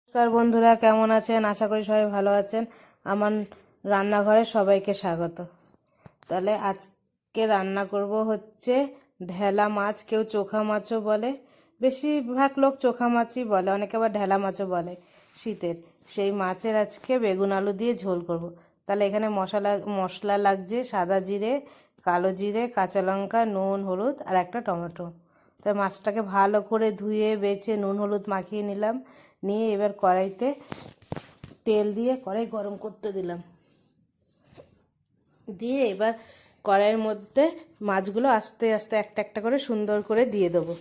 নমস্কার বন্ধুরা, কেমন আছেন? আশা করি সবাই ভালো আছেন। আমার রান্নাঘরে সবাইকে স্বাগত। তাহলে আজকে রান্না করব হচ্ছে ঢেলা মাছ, কেউ চোখা মাছও বলে, বেশিরভাগ লোক চোখা মাছই বলে, অনেকে আবার ঢেলা মাছও বলে শীতের। সেই মাছের আজকে বেগুন আলু দিয়ে ঝোল করব। তাহলে এখানে মশলা লাগছে সাদা জিরে, কালো জিরে, কাঁচা লঙ্কা, নুন, হলুদ আর একটা টমেটো। তাই মাছটাকে ভালো করে ধুয়ে বেছে নুন হলুদ মাখিয়ে নিলাম। নিয়ে এবার কড়াইতে তেল দিয়ে কড়াই গরম করতে দিলাম। দিয়ে এবার কড়াইয়ের মধ্যে মাছগুলো আস্তে আস্তে একটা একটা করে সুন্দর করে দিয়ে দেবো।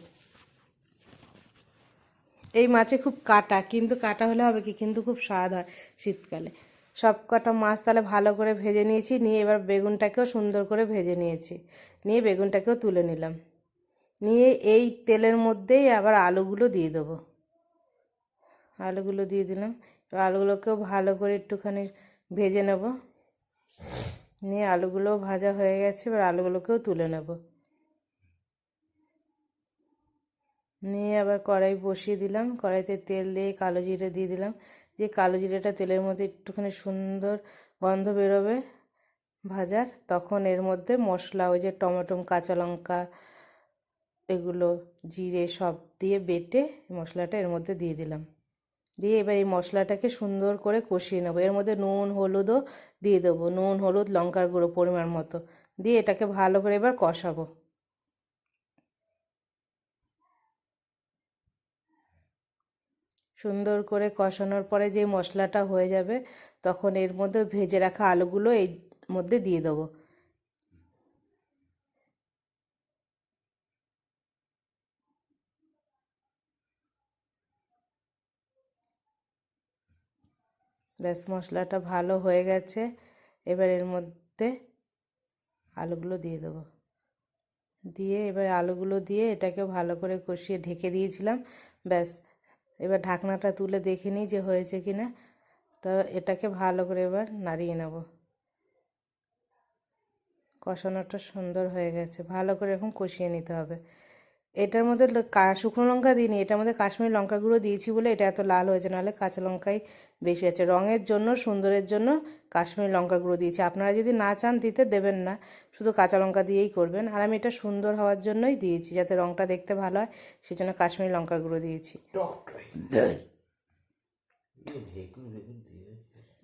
এই মাছে খুব কাটা, কিন্তু কাটা হলে হবে কি, কিন্তু খুব স্বাদ হয় শীতকালে। সব কটা মাছ তাহলে ভালো করে ভেজে নিয়েছি। নিয়ে এবার বেগুনটাকেও সুন্দর করে ভেজে নিয়েছি। নিয়ে বেগুনটাকেও তুলে নিলাম। নিয়ে এই তেলের মধ্যেই আবার আলুগুলো দিয়ে দেবো। আলুগুলো দিয়ে দিলাম। এবার আলুগুলোকেও ভালো করে একটুখানি ভেজে নেব। নিয়ে আলুগুলোও ভাজা হয়ে গেছে, এবার আলুগুলোকেও তুলে নেব। নিয়ে আবার কড়াই বসিয়ে দিলাম। কড়াইতে তেল দিয়ে কালো জিরে দিয়ে দিলাম। যে কালো জিরেটা তেলের মধ্যে একটুখানি সুন্দর গন্ধ বেরোবে ভাজার, তখন এর মধ্যে মশলা, ওই যে টমেটো, কাঁচা লঙ্কা, এগুলো জিরে সব দিয়ে বেটে মশলাটা এর মধ্যে দিয়ে দিলাম। দিয়ে এবার এই মশলাটাকে সুন্দর করে কষিয়ে নেবো। এর মধ্যে নুন হলুদও দিয়ে দেবো, নুন হলুদ লঙ্কার গুঁড়ো পরিমাণ মতো দিয়ে এটাকে ভালো করে এবার কষাবো। সুন্দর করে কষানোর পরে যে মশলাটা হয়ে যাবে, তখন এর মধ্যে ভেজে রাখা আলুগুলো এই মধ্যে দিয়ে দেবো। ব্যাস, মশলাটা ভালো হয়ে গেছে। এবার এর মধ্যে আলুগুলো দিয়ে দেবো। দিয়ে এবার আলুগুলো দিয়ে এটাকে ভালো করে কষিয়ে ঢেকে দিয়েছিলাম। ব্যাস, এবার ঢাকনাটা তুলে দেখে নিই যে হয়েছে কি না। তো এটাকে ভালো করে এবার নাড়িয়ে নেব। কষানোটা সুন্দর হয়ে গেছে, ভালো করে এখন কষিয়ে নিতে হবে। এটার মধ্যে শুকনো লঙ্কা দিইনি, এটার মধ্যে কাশ্মীরি লঙ্কা গুঁড়ো দিয়েছি বলে এটা এত লাল হয়েছে, নাহলে কাঁচা লঙ্কাই বেশি আছে। রঙের জন্য, সুন্দরের জন্য কাশ্মীরি লঙ্কা গুঁড়ো দিয়েছি। আপনারা যদি না চান দিতে, দেবেন না, শুধু কাঁচা লঙ্কা দিয়েই করবেন। আর আমি এটা সুন্দর হওয়ার জন্যই দিয়েছি, যাতে রঙটা দেখতে ভালো হয়, সেই জন্য কাশ্মীরি লঙ্কা গুঁড়ো দিয়েছি।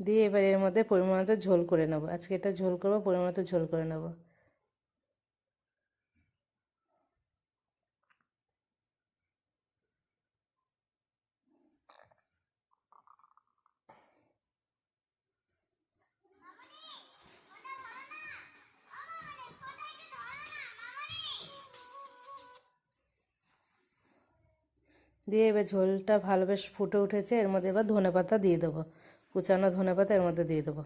দিয়ে এবার এর মধ্যে পরিমাণ মতো ঝোল করে নেবো। আজকে এটা ঝোল করবো, পরিমাণ মতো ঝোল করে নেবো। দিয়ে এবার ঝোলটা ভালো বেশ ফুটে উঠেছে, এর মধ্যে এবার ধনেপাতা দিয়ে দেবো। কুচানো ধনেপাতা এর মধ্যে দিয়ে দেবো।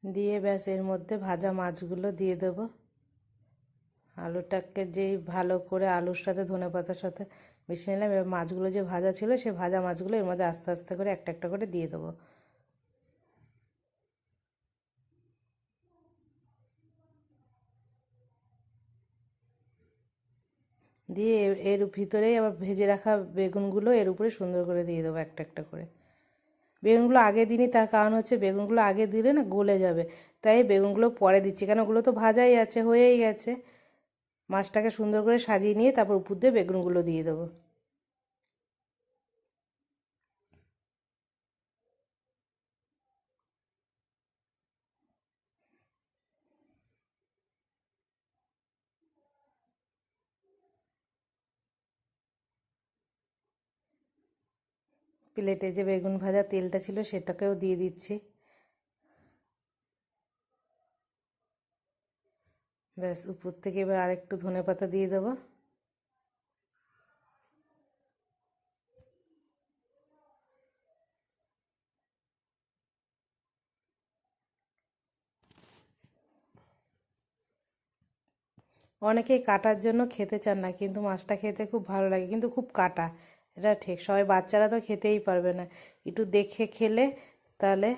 দিয়ে ব্যাস এর মধ্যে ভাজা মাছগুলো দিয়ে দেবো। আলুটাকে যেই ভালো করে আলুর সাথে ধনেপাতার সাথে মিশিয়ে নিলাম। এবার মাছগুলো যে ভাজা ছিল, সে ভাজা মাছগুলো এর মধ্যে আস্তে আস্তে করে একটা একটা করে দিয়ে দেবো। দিয়ে এর ভিতরেই আবার ভেজে রাখা বেগুনগুলো এর উপরে সুন্দর করে দিয়ে দেবো একটা একটা করে। বেগুনগুলো আগে দিইনি, তার কারণ হচ্ছে বেগুনগুলো আগে দিলে না গলে যাবে, তাই বেগুনগুলো পরে দিচ্ছি, কেন ওগুলো তো ভাজাই আছে, হয়েই গেছে। মাছটাকে সুন্দর করে সাজিয়ে নিয়ে তারপর উপর দিয়ে বেগুনগুলো দিয়ে দেবো। প্লেটে যে বেগুন ভাজা তেলটা ছিল সেটাকেও দিয়ে দিচ্ছি। ব্যাস, উপর থেকে এবার আরেকটু ধনেপাতা দিয়ে দেবো। অনেকেই কাটার জন্য খেতে চান না, কিন্তু মাছটা খেতে খুব ভালো লাগে, কিন্তু খুব কাটা, এটা ঠিক। সবাই বাচ্চারা তো খেতেই পারবে না, একটু দেখে খেলে তাহলে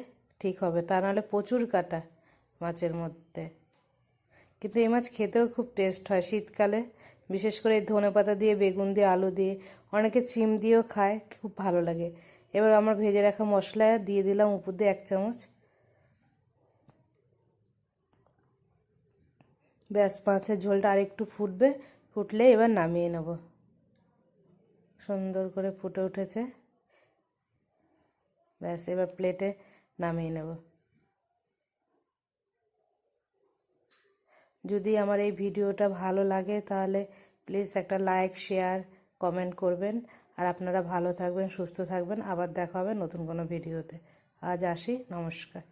ঠিক হবে, তা নাহলে প্রচুর কাটা মাছের মধ্যে। কিন্তু এই মাছ খেতেও খুব টেস্ট হয় শীতকালে, বিশেষ করে এই ধনেপাতা দিয়ে, বেগুন দিয়ে, আলু দিয়ে, অনেকে সিম দিয়েও খায়, খুব ভালো লাগে। এবার আমার ভেজে রাখা মশলা দিয়ে দিলাম উপর দিয়ে 1 চামচ। ব্যাস, মাছের ঝোলটা আর একটু ফুটবে, ফুটলে এবার নামিয়ে নেব। সুন্দর করে ফুটে উঠেছে, ব্যাস এবার প্লেটে নামিয়ে নেব। যদি আমার এই ভিডিওটা ভালো লাগে তাহলে প্লিজ একটা লাইক, শেয়ার, কমেন্ট করবেন। আর আপনারা ভালো থাকবেন, সুস্থ থাকবেন, আবার দেখা হবে নতুন কোনো ভিডিওতে। আজ আসি, নমস্কার।